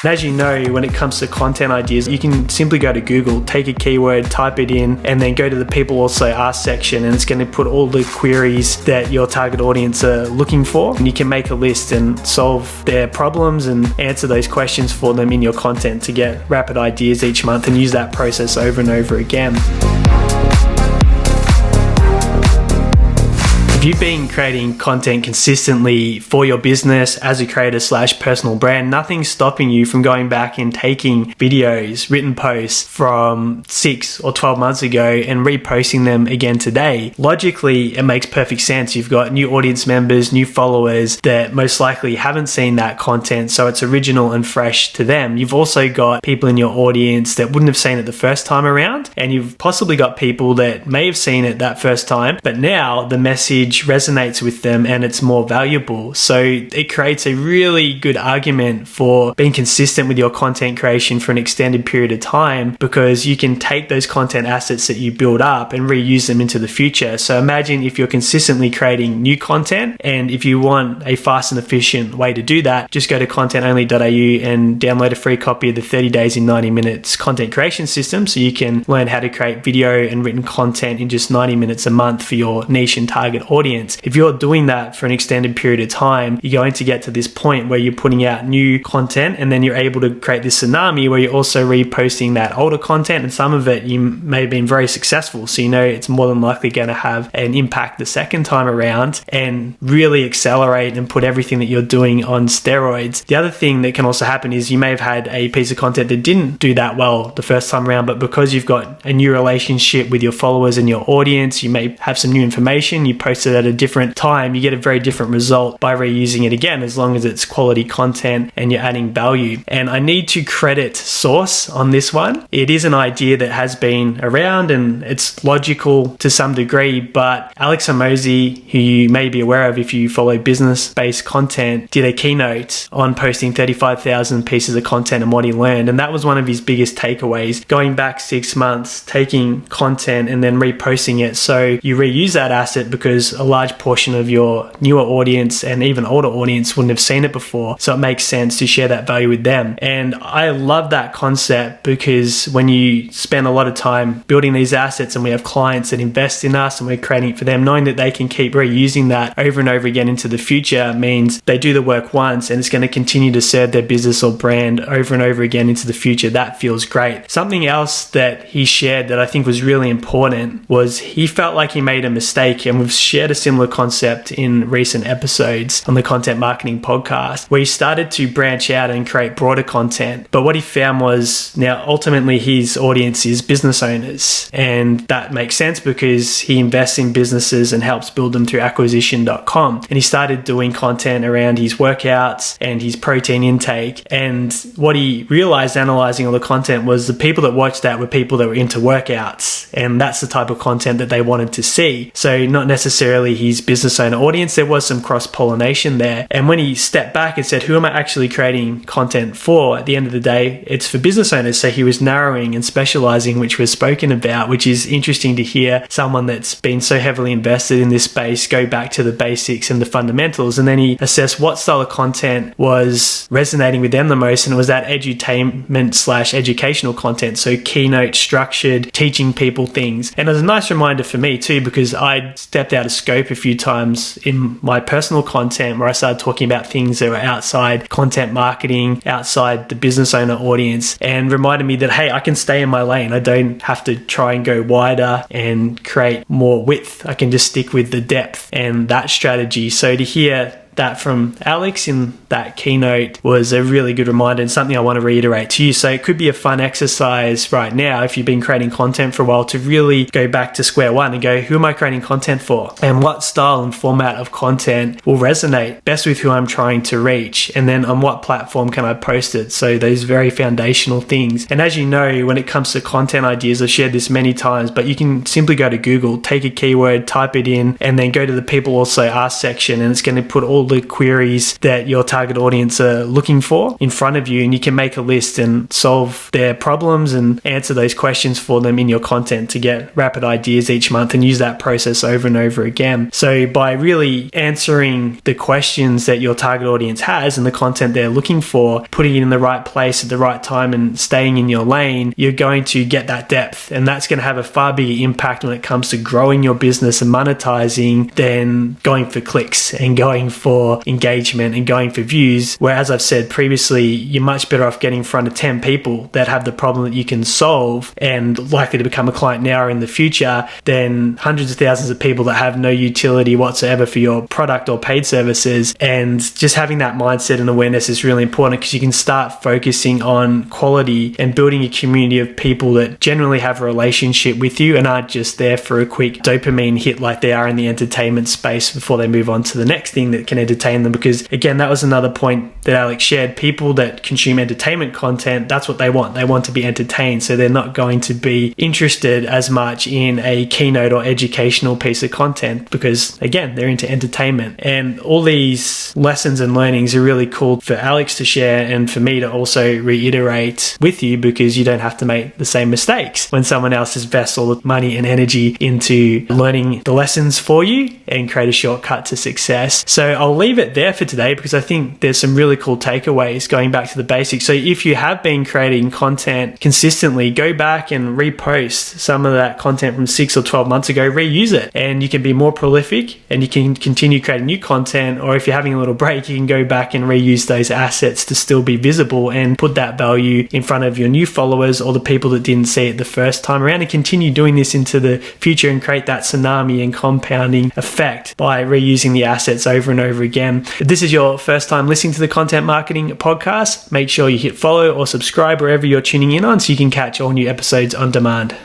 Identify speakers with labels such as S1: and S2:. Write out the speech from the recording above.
S1: And as you know, when it comes to content ideas, you can simply go to Google, take a keyword, type it in, and then go to the people also ask section, and it's going to put all the queries that your target audience are looking for. And you can make a list and solve their problems and answer those questions for them in your content to get rapid ideas each month, and use that process over and over again. If you've been creating content consistently for your business as a creator / personal brand, nothing's stopping you from going back and taking videos, written posts from 6 or 12 months ago and reposting them again today. Logically, it makes perfect sense. You've got new audience members, new followers that most likely haven't seen that content, so it's original and fresh to them. You've also got people in your audience that wouldn't have seen it the first time around, and you've possibly got people that may have seen it that first time, but now the message resonates with them and it's more valuable. So it creates a really good argument for being consistent with your content creation for an extended period of time, because you can take those content assets that you build up and reuse them into the future. So imagine if you're consistently creating new content, and if you want a fast and efficient way to do that, just go to contentonly.au and download a free copy of the 30 days in 90 minutes content creation system, so you can learn how to create video and written content in just 90 minutes a month for your niche and target audience. If you're doing that for an extended period of time, you're going to get to this point where you're putting out new content, and then you're able to create this tsunami where you're also reposting that older content, and some of it you may have been very successful, so you know it's more than likely going to have an impact the second time around and really accelerate and put everything that you're doing on steroids. The other thing that can also happen is you may have had a piece of content that didn't do that well the first time around, but because you've got a new relationship with your followers and your audience, you may have some new information, you posted at a different time, you get a very different result by reusing it again, as long as it's quality content and you're adding value. And I need to credit source on this one. It is an idea that has been around and it's logical to some degree, but Alex Hormozi, who you may be aware of if you follow business-based content, did a keynote on posting 35,000 pieces of content and what he learned. And that was one of his biggest takeaways, going back 6 months, taking content and then reposting it. So you reuse that asset because a large portion of your newer audience and even older audience wouldn't have seen it before. So it makes sense to share that value with them. And I love that concept, because when you spend a lot of time building these assets and we have clients that invest in us and we're creating it for them, knowing that they can keep reusing that over and over again into the future means they do the work once and it's going to continue to serve their business or brand over and over again into the future. That feels great. Something else that he shared that I think was really important was he felt like he made a mistake, and we've shared a similar concept in recent episodes on the Content Marketing Podcast, where he started to branch out and create broader content. But what he found was, now ultimately his audience is business owners, and that makes sense because he invests in businesses and helps build them through acquisition.com. And he started doing content around his workouts and his protein intake. And what he realized analyzing all the content was the people that watched that were people that were into workouts, and that's the type of content that they wanted to see. So not necessarily his business owner audience, there was some cross-pollination there. And when he stepped back and said, who am I actually creating content for? At the end of the day, it's for business owners. So he was narrowing and specializing, which was spoken about, which is interesting to hear someone that's been so heavily invested in this space go back to the basics and the fundamentals. And then he assessed what style of content was resonating with them the most, and it was that edutainment / educational content. So keynote, structured, teaching people things. And it was a nice reminder for me too, because I stepped out of scope a few times in my personal content where I started talking about things that were outside content marketing, outside the business owner audience, and reminded me that, hey, I can stay in my lane. I don't have to try and go wider and create more width. I can just stick with the depth and that strategy. So to hear that from Alex in that keynote was a really good reminder, and something I want to reiterate to you. So it could be a fun exercise right now if you've been creating content for a while to really go back to square one and go, who am I creating content for? And what style and format of content will resonate best with who I'm trying to reach? And then on what platform can I post it? So those very foundational things. And as you know, when it comes to content ideas, I've shared this many times, but you can simply go to Google, take a keyword, type it in, and then go to the people also ask section, and it's going to put all the queries that your target audience are looking for in front of you, and you can make a list and solve their problems and answer those questions for them in your content to get rapid ideas each month, and use that process over and over again. So by really answering the questions that your target audience has and the content they're looking for, putting it in the right place at the right time and staying in your lane, you're going to get that depth, and that's going to have a far bigger impact when it comes to growing your business and monetizing than going for clicks and going for engagement and going for views. Where, as I've said previously, you're much better off getting in front of 10 people that have the problem that you can solve and likely to become a client now or in the future than hundreds of thousands of people that have no utility whatsoever for your product or paid services. And just having that mindset and awareness is really important, because you can start focusing on quality and building a community of people that generally have a relationship with you and aren't just there for a quick dopamine hit like they are in the entertainment space before they move on to the next thing that can entertain them. Because again, that was another point that Alex shared. People that consume entertainment content, that's what they want. They want to be entertained. So they're not going to be interested as much in a keynote or educational piece of content, because again, they're into entertainment. And all these lessons and learnings are really cool for Alex to share and for me to also reiterate with you, because you don't have to make the same mistakes when someone else invests all the money and energy into learning the lessons for you and create a shortcut to success. So I'll leave it there for today, because I think there's some really cool takeaways going back to the basics. So if you have been creating content consistently, go back and repost some of that content from 6 or 12 months ago, reuse it, and you can be more prolific and you can continue creating new content. Or if you're having a little break, you can go back and reuse those assets to still be visible and put that value in front of your new followers or the people that didn't see it the first time around, and continue doing this into the future and create that tsunami and compounding effect by reusing the assets over and over again. If this is your first time listening to the Content Marketing Podcast, make sure you hit follow or subscribe wherever you're tuning in on, so you can catch all new episodes on demand.